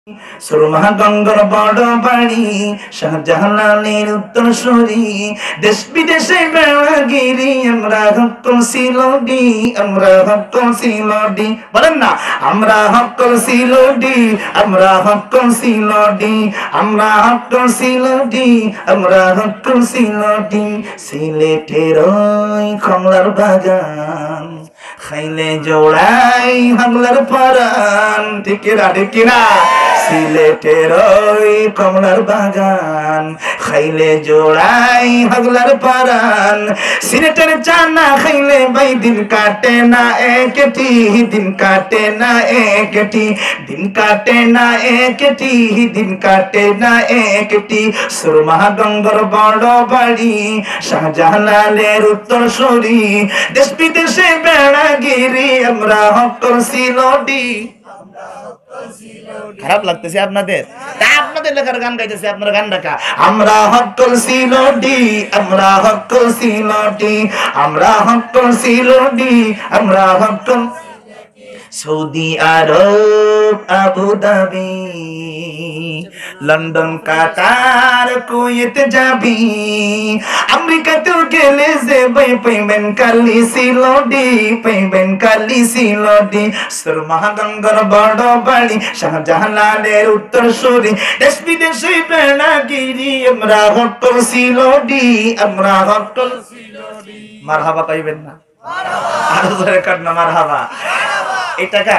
সুরমা গঙ্গার বড় বাড়ি শাহজাহানের উত্তরসূরি দেশ বিদেশে বেড়াগিরি আমরা হকল সিলোডি আমরা হকল সিলোডি বলেন না আমরা হকল সিলোডি আমরা হকল সিলোডি আমরা হকল সিলোডি আমরা হকল সিলোডি সিলেটের ওই কমলার বাগান খাইলে জোড়াই হাগলার পরান ঠিক না সিলেটের ওই কমলার বাগান খাইলে জোড়াই হাগলার পরান সিলেটের চানা খাইলে ভাই দিন কাটে না একটি দিন কাটে না একটি দিন কাটে না একটি দিন কাটে না একটি সুরমা গঙ্গার বড় বাড়ি শাহজাহানের উত্তরসূরি দেশ বিদেশে বেড়াগিরি আমরা হকল সিলোডি। খারাপ লাগতেছে আপনাদের? তা আপনাদের লেখার গান গাইতেছে, আপনারা গান রাখা। আমরা হকল সিলোডি আমরা হকল সিলোডি আমরা হকল সিলোডি আমরা হকল সৌদি আরব আবুধাবি লন্ডন কাতার কুয়েত যাবি আমেরিকাতেও গেলে যে ভাই পাইবেন কালি সিলোডি পাইবেন কালি সিলোডি সুরমা গঙ্গার বড় বাড়ি শাহজাহানের উত্তরসূরি দেশ বিদেশে বেড়াগিরি আমরা হকল সিলোডি আমরা হকল সিলোডি। মারহাবা পাইবেন না? মারহাবা আরো জোরে কাট না মারহাবা। এই টাকা